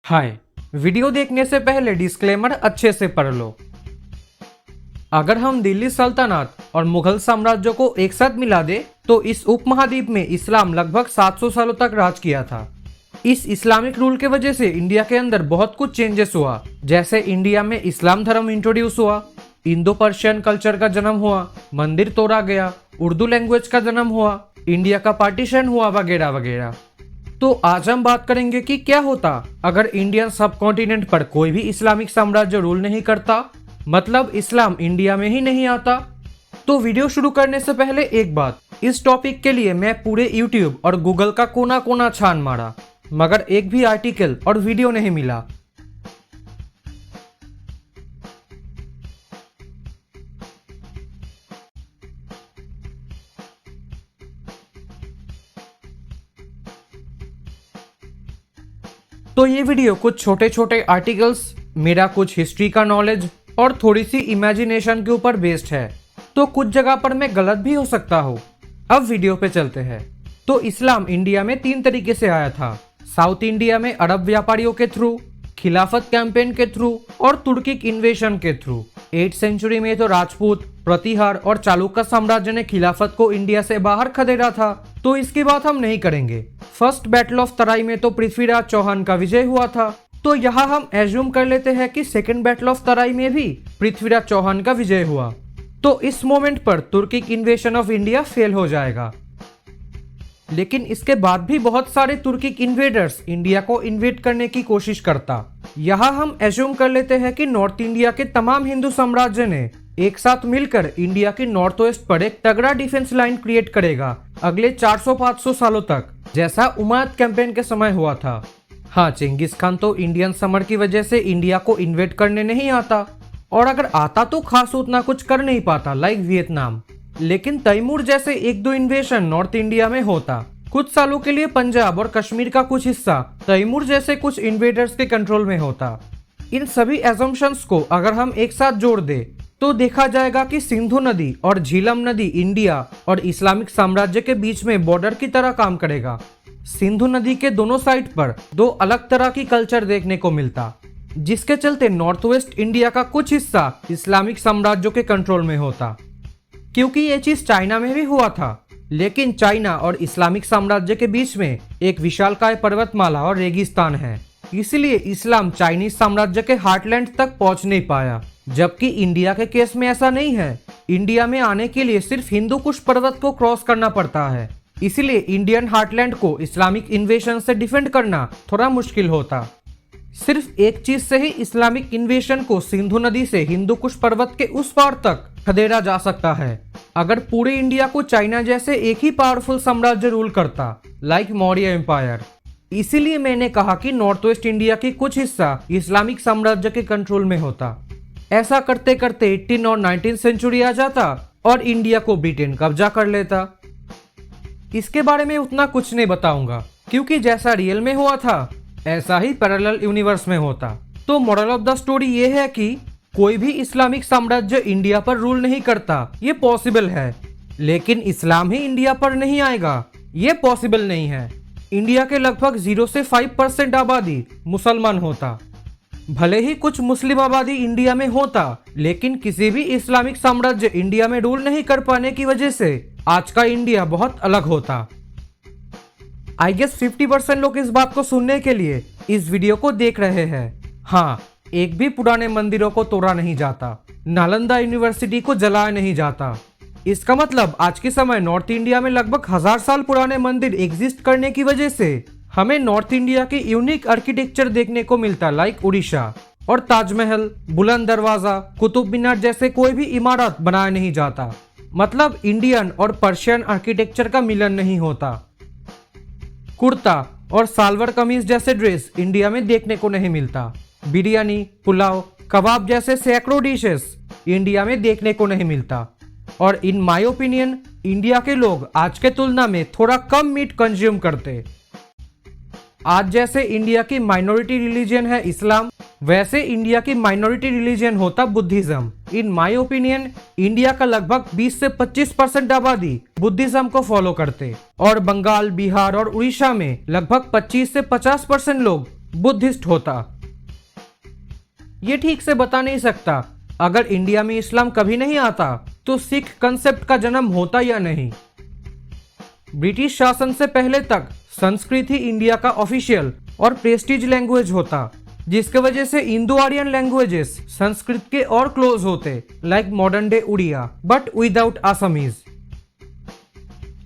हाय, video देखने से पहले डिस्क्लेमर अच्छे से पढ़ लो। अगर हम दिल्ली सल्तनत और मुगल साम्राज्य को एक साथ मिला दे तो इस उपमहाद्वीप में इस्लाम लगभग 700 सालों तक राज किया था। इस इस्लामिक रूल के वजह से इंडिया के अंदर बहुत कुछ चेंजेस हुआ, जैसे इंडिया में इस्लाम धर्म इंट्रोड्यूस हुआ, इंडो पर्शियन कल्चर का जन्म हुआ, मंदिर तोड़ा गया, उर्दू लैंग्वेज का जन्म हुआ, इंडिया का पार्टीशन हुआ, वगैरह वगैरह। तो आज हम बात करेंगे कि क्या होता अगर इंडियन सब कॉन्टिनेंट पर कोई भी इस्लामिक साम्राज्य रूल नहीं करता, मतलब इस्लाम इंडिया में ही नहीं आता। तो वीडियो शुरू करने से पहले एक बात, इस टॉपिक के लिए मैं पूरे यूट्यूब और गूगल का कोना कोना छान मारा, मगर एक भी आर्टिकल और वीडियो नहीं मिला। तो ये वीडियो कुछ छोटे छोटे आर्टिकल्स, मेरा कुछ हिस्ट्री का नॉलेज और थोड़ी सी इमेजिनेशन के ऊपर बेस्ड है, तो कुछ जगह पर मैं गलत भी हो सकता हूँ। अब वीडियो पे चलते हैं। तो इस्लाम इंडिया में 3 तरीके से आया था। साउथ इंडिया में अरब व्यापारियों के थ्रू, खिलाफत कैंपेन के थ्रू और तुर्किक इन्वेशन के थ्रू। 8th सेंचुरी में तो राजपूत, प्रतिहार और चालुक्य साम्राज्य ने खिलाफत को इंडिया से बाहर खदेड़ा था, तो इसकी बात हम नहीं करेंगे। फर्स्ट बैटल ऑफ तराई में तो पृथ्वीराज चौहान का विजय हुआ था, तो यहाँ हम एज्यूम कर लेते हैं कि सेकेंड बैटल ऑफ तराई में भी पृथ्वीराज चौहान का विजय हुआ। तो इस मोमेंट पर तुर्किक इन्वेशन ऑफ इंडिया फेल हो जाएगा। लेकिन इसके बाद भी बहुत सारे तुर्किक इन्वेडर्स इंडिया को इन्वेड करने की कोशिश करता। यहाँ हम एज्यूम कर लेते हैं कि नॉर्थ इंडिया के तमाम हिंदू साम्राज्य ने एक साथ मिलकर इंडिया की नॉर्थ वेस्ट पर एक तगड़ा डिफेंस लाइन क्रिएट करेगा अगले 400-500 सालों तक, जैसा उमायद कैंपेन के समय हुआ था। हाँ, चेंगिस खान तो इंडियन समर की वजह से इंडिया को इन्वेड करने नहीं आता, और अगर आता तो खास उतना कुछ कर नहीं पाता, लाइक वियतनाम। लेकिन तैमूर जैसे 1-2 इन्वेशन नॉर्थ इंडिया में होता। कुछ सालों के लिए पंजाब और कश्मीर का कुछ हिस्सा तैमूर जैसे कुछ इन्वेडर्स के कंट्रोल में होता। इन सभी एजम्पशंस को अगर हम एक साथ जोड़ दे तो देखा जाएगा कि सिंधु नदी और झीलम नदी इंडिया और इस्लामिक साम्राज्य के बीच में बॉर्डर की तरह काम करेगा। सिंधु नदी के दोनों साइड पर 2 अलग तरह की कल्चर देखने को मिलता, जिसके चलते नॉर्थ वेस्ट इंडिया का कुछ हिस्सा इस्लामिक साम्राज्यों के कंट्रोल में होता। क्योंकि ये चीज चाइना में भी हुआ था, लेकिन चाइना और इस्लामिक साम्राज्य के बीच में एक विशालकाय पर्वतमाला और रेगिस्तान है, इसलिए इस्लाम चाइनीज साम्राज्य के हार्टलैंड तक पहुंच नहीं पाया। जबकि इंडिया के केस में ऐसा नहीं है। इंडिया में आने के लिए सिर्फ हिंदू कुश पर्वत को क्रॉस करना पड़ता है, इसलिए इंडियन हार्टलैंड को इस्लामिक इन्वेशन से डिफेंड करना थोड़ा मुश्किल होता। सिर्फ एक चीज से ही इस्लामिक इन्वेशन को सिंधु नदी से हिंदू कुश पर्वत के उस पार तक खदेड़ा जा सकता है, अगर पूरे इंडिया को चाइना जैसे एक ही पावरफुल साम्राज्य रूल करता, लाइक मौर्य एम्पायर। इसीलिए मैंने कहा कि नॉर्थ वेस्ट इंडिया की कुछ हिस्सा इस्लामिक साम्राज्य के कंट्रोल में होता। ऐसा करते करते 18 और 19th सेंचुरी आ जाता और इंडिया को ब्रिटेन कब्जा कर लेता। इसके बारे में उतना कुछ नहीं बताऊंगा, क्योंकि जैसा रियल में हुआ था ऐसा ही पैरेलल यूनिवर्स में होता। तो मॉरल ऑफ द स्टोरी ये है कि कोई भी इस्लामिक साम्राज्य इंडिया पर रूल नहीं करता, ये पॉसिबल है, लेकिन इस्लाम ही इंडिया पर नहीं आएगा, ये पॉसिबल नहीं है। इंडिया के लगभग 0 से 5% आबादी मुसलमान होता। भले ही कुछ मुस्लिम आबादी इंडिया में होता, लेकिन किसी भी इस्लामिक साम्राज्य इंडिया में रूल नहीं कर पाने की वजह से आज का इंडिया बहुत अलग होता। आई गेस 50% लोग इस बात को सुनने के लिए इस वीडियो को देख रहे हैं। हाँ, एक भी पुराने मंदिरों को तोड़ा नहीं जाता, नालंदा यूनिवर्सिटी को जलाया नहीं जाता। इसका मतलब आज के समय नॉर्थ इंडिया में लगभग 1000 साल पुराने मंदिर एग्जिस्ट करने की वजह से हमें नॉर्थ इंडिया की यूनिक आर्किटेक्चर देखने को मिलता, लाइक उड़ीसा। और ताजमहल, बुलंद दरवाजा, कुतुब मीनार जैसे कोई भी इमारत बनाया नहीं जाता, मतलब इंडियन और पर्शियन आर्किटेक्चर का मिलन नहीं होता। कुर्ता और सालवर कमीज जैसे ड्रेस इंडिया में देखने को नहीं मिलता। बिरयानी, पुलाव, कबाब जैसे सैकड़ों डिशेस इंडिया में देखने को नहीं मिलता। और इन माय ओपिनियन इंडिया के लोग आज के तुलना में थोड़ा कम मीट कंज्यूम करते। आज जैसे इंडिया की माइनॉरिटी रिलीजन है इस्लाम, वैसे इंडिया की माइनॉरिटी रिलीजन होता Buddhism. In my opinion India का लगभग 20 से 25% आबादी बुद्धिज्म को फॉलो करते, और बंगाल, बिहार और उड़ीसा में लगभग 25 से 50% लोग बुद्धिस्ट होता। ये ठीक से बता नहीं सकता अगर इंडिया में इस्लाम कभी नहीं आता तो सिख कंसेप्ट का जन्म होता या नहीं। ब्रिटिश शासन से पहले तक संस्कृत ही इंडिया का ऑफिशियल और प्रेस्टीज लैंग्वेज होता, जिसके वजह से इंडो आर्यन लैंग्वेजेस संस्कृत के और क्लोज होते, like modern day Oriya but without Assamese.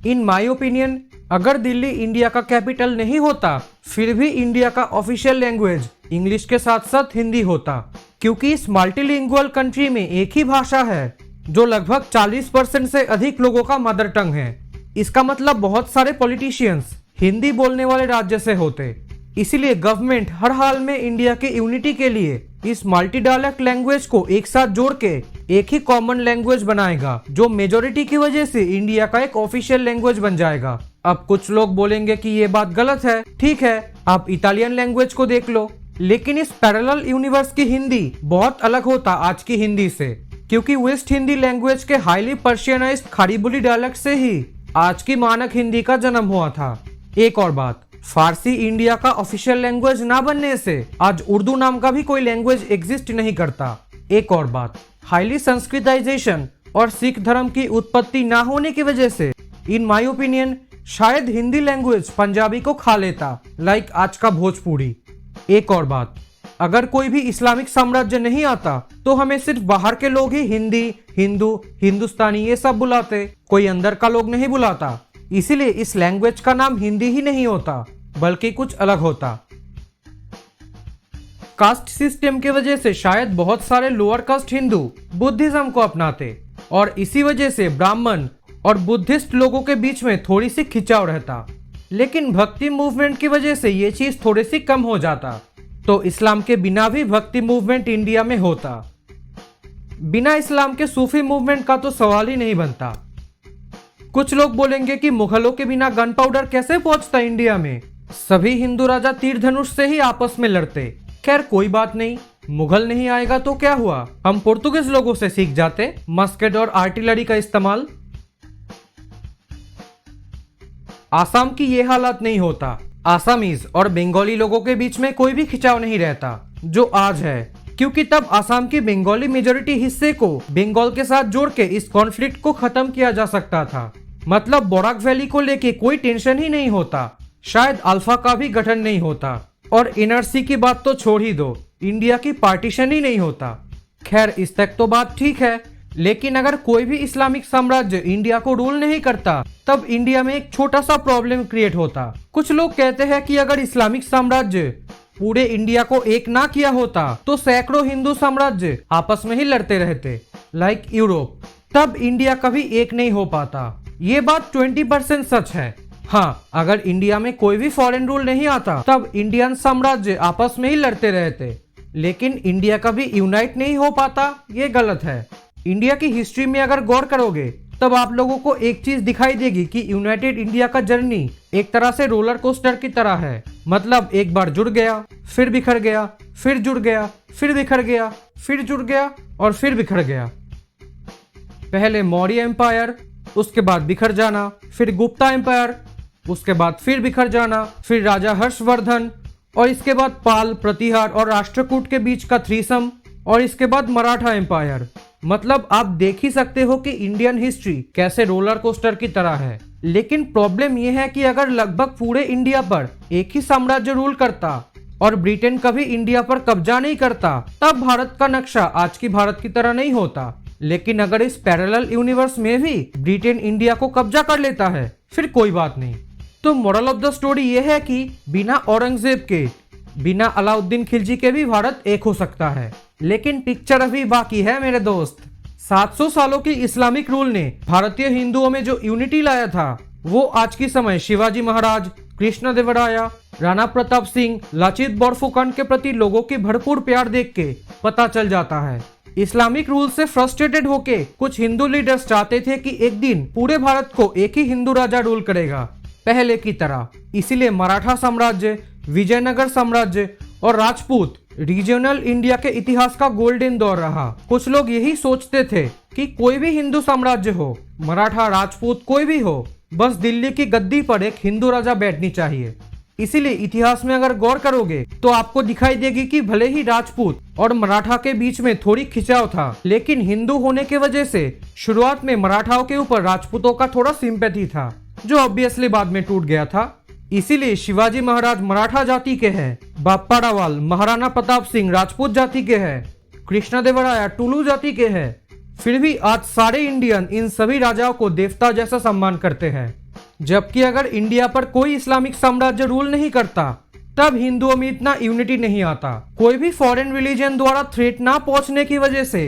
In my opinion अगर दिल्ली इंडिया का कैपिटल नहीं होता फिर भी इंडिया का ऑफिशियल लैंग्वेज इंग्लिश के साथ साथ हिंदी होता, क्योंकि इस मल्टीलिंगुअल कंट्री में एक ही भाषा है जो लगभग 40% से अधिक लोगों का मदर टंग है। इसका मतलब बहुत सारे पॉलिटिशियंस हिंदी बोलने वाले राज्य से होते, इसीलिए गवर्नमेंट हर हाल में इंडिया के यूनिटी के लिए इस मल्टी डायलेक्ट लैंग्वेज को एक साथ जोड़ के एक ही कॉमन लैंग्वेज बनाएगा, जो मेजोरिटी की वजह से इंडिया का एक ऑफिशियल लैंग्वेज बन जाएगा। अब कुछ लोग बोलेंगे कि ये बात गलत है, ठीक है आप इटालियन लैंग्वेज को देख लो, लेकिन इस पैरेलल यूनिवर्स की हिंदी बहुत अलग होता आज की हिंदी से, क्योंकि वेस्ट हिंदी लैंग्वेज के हाईली पर्शियनाइज्ड खड़ीबोली डायलेक्ट से ही आज की मानक हिंदी का जन्म हुआ था। एक और बात, फारसी इंडिया का ऑफिशियल लैंग्वेज ना बनने से आज उर्दू नाम का भी कोई लैंग्वेज एग्जिस्ट नहीं करता। एक और बात, हाईली संस्कृताइजेशन और सिख धर्म की उत्पत्ति ना होने की वजह से इन माय ओपिनियन शायद हिंदी लैंग्वेज पंजाबी को खा लेता, लाइक आज का भोजपुरी। एक और बात, अगर कोई भी इस्लामिक साम्राज्य नहीं आता तो हमें सिर्फ बाहर के लोग ही हिंदी, हिंदू, हिंदुस्तानी ये सब बुलाते, कोई अंदर का लोग नहीं बुलाता। इसीलिए इस लैंग्वेज का नाम हिंदी ही नहीं होता बल्कि कुछ अलग होता। कास्ट सिस्टम की वजह से शायद बहुत सारे लोअर कास्ट हिंदू बुद्धिज्म को अपनाते और इसी वजह से ब्राह्मण और बुद्धिस्ट लोगों के बीच में थोड़ी सी खिंचाव रहता, लेकिन भक्ति मूवमेंट की वजह से ये चीज थोड़ी सी कम हो जाता, तो इस्लाम के बिना भी भक्ति मूवमेंट इंडिया में होता। बिना इस्लाम के सूफी मूवमेंट का तो सवाल ही नहीं बनता। कुछ लोग बोलेंगे कि मुगलों के बिना गन पाउडर कैसे पहुंचता इंडिया में, सभी हिंदू राजा तीर धनुष से ही आपस में लड़ते। खैर कोई बात नहीं, मुगल नहीं आएगा तो क्या हुआ, हम पुर्तगाली लोगों से सीख जाते मस्केट और आर्टिलरी का इस्तेमाल। आसाम की ये हालत नहीं होता, आसामीज और बंगाली लोगों के बीच में कोई भी खिंचाव नहीं रहता जो आज है, क्योंकि तब आसाम की बंगाली मेजोरिटी हिस्से को बंगाल के साथ जोड़ के इस कॉन्फ्लिक्ट को खत्म किया जा सकता था। मतलब बोराक वैली को लेके कोई टेंशन ही नहीं होता, शायद अल्फा का भी गठन नहीं होता, और एनआरसी की बात तो छोड़ ही दो, इंडिया की पार्टीशन ही नहीं होता। खैर इस तक तो बात ठीक है, लेकिन अगर कोई भी इस्लामिक साम्राज्य इंडिया को रूल नहीं करता तब इंडिया में एक छोटा सा प्रॉब्लम क्रिएट होता। कुछ लोग कहते हैं कि अगर इस्लामिक साम्राज्य पूरे इंडिया को एक ना किया होता तो सैकड़ों हिंदू साम्राज्य आपस में ही लड़ते रहते, लाइक यूरोप, तब इंडिया कभी एक नहीं हो पाता। ये बात 20% सच है। हाँ, अगर इंडिया में कोई भी फॉरेन रूल नहीं आता तब इंडियन साम्राज्य आपस में ही लड़ते रहते, लेकिन इंडिया कभी यूनाइट नहीं हो पाता, ये गलत है। इंडिया की हिस्ट्री में अगर गौर करोगे तब आप लोगों को एक चीज दिखाई देगी कि यूनाइटेड इंडिया का जर्नी एक तरह से रोलर कोस्टर की तरह है। मतलब एक बार जुड़ गया, फिर बिखर गया, फिर जुड़ गया, फिर बिखर गया, फिर जुड़ गया और फिर बिखर गया। पहले मौर्य एम्पायर, उसके बाद बिखर जाना, फिर गुप्ता एम्पायर, उसके बाद फिर बिखर जाना, फिर राजा हर्षवर्धन, और इसके बाद पाल, प्रतिहार और राष्ट्रकूट के बीच का थ्रीसम, और इसके बाद मराठा एम्पायर। मतलब आप देख ही सकते हो कि इंडियन हिस्ट्री कैसे रोलर कोस्टर की तरह है। लेकिन प्रॉब्लम यह है कि अगर लगभग पूरे इंडिया पर एक ही साम्राज्य रूल करता और ब्रिटेन कभी इंडिया पर कब्जा नहीं करता तब भारत का नक्शा आज की भारत की तरह नहीं होता। लेकिन अगर इस पैरेलल यूनिवर्स में भी ब्रिटेन इंडिया को कब्जा कर लेता है फिर कोई बात नहीं। तो मोरल ऑफ द स्टोरी ये है कि बिना औरंगजेब के, बिना अलाउद्दीन खिलजी के भी भारत एक हो सकता है। लेकिन पिक्चर अभी बाकी है मेरे दोस्त। 700 सालों की इस्लामिक रूल ने भारतीय हिंदुओं में जो यूनिटी लाया था वो आज की समय शिवाजी महाराज, कृष्ण देवराया, राणा प्रताप सिंह, लाचित बोरफुकन के प्रति लोगों की भरपूर प्यार देख के पता चल जाता है। इस्लामिक रूल से फ्रस्ट्रेटेड होके कुछ हिंदू लीडर्स चाहते थे कि एक दिन पूरे भारत को एक ही हिंदू राजा रूल करेगा पहले की तरह। इसीलिए मराठा साम्राज्य, विजयनगर साम्राज्य और राजपूत रीजनल इंडिया के इतिहास का गोल्डन दौर रहा। कुछ लोग यही सोचते थे कि कोई भी हिंदू साम्राज्य हो, मराठा, राजपूत, कोई भी हो, बस दिल्ली की गद्दी पर एक हिंदू राजा बैठनी चाहिए। इसीलिए इतिहास में अगर गौर करोगे तो आपको दिखाई देगी कि भले ही राजपूत और मराठा के बीच में थोड़ी खिंचाव था, लेकिन हिंदू होने की वजह से शुरुआत में मराठाओं के ऊपर राजपूतों का थोड़ा सिंपैथी था, जो ऑब्वियसली बाद में टूट गया था। इसीलिए शिवाजी महाराज मराठा जाति के हैं, बाप्पा रावल महाराणा प्रताप सिंह राजपूत जाति के हैं, कृष्णदेवराया टुलू जाति के हैं। फिर भी आज सारे इंडियन इन सभी राजाओं को देवता जैसा सम्मान करते हैं। जबकि अगर इंडिया पर कोई इस्लामिक साम्राज्य रूल नहीं करता तब हिंदुओं में इतना यूनिटी नहीं आता। कोई भी फॉरेन रिलीजन द्वारा थ्रेट ना पहुंचने की वजह से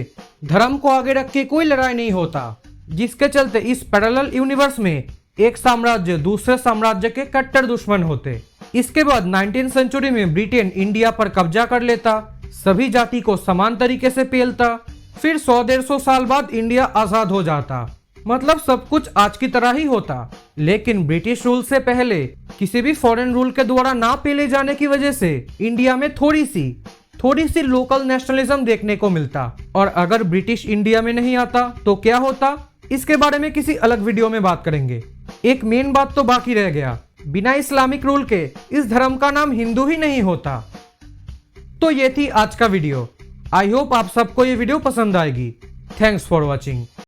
धर्म को आगे रख के कोई लड़ाई नहीं होता, जिसके चलते इस पैरेलल यूनिवर्स में एक साम्राज्य दूसरे साम्राज्य के कट्टर दुश्मन होते। इसके बाद 19वीं सेंचुरी में ब्रिटेन इंडिया पर कब्जा कर लेता, सभी जाति को समान तरीके से पेलता। फिर 100-150 साल बाद इंडिया आजाद हो जाता, मतलब सब कुछ आज की तरह ही होता। लेकिन ब्रिटिश रूल से पहले किसी भी फॉरेन रूल के द्वारा ना पेले जाने की वजह से इंडिया में थोड़ी सी लोकल नेशनलिज्म देखने को मिलता। और अगर ब्रिटिश इंडिया में नहीं आता तो क्या होता, इसके बारे में किसी अलग वीडियो में बात करेंगे। एक मेन बात तो बाकी रह गया, बिना इस्लामिक रूल के इस धर्म का नाम हिंदू ही नहीं होता। तो ये थी आज का वीडियो। आई होप आप सबको ये वीडियो पसंद आएगी। Thanks for watching.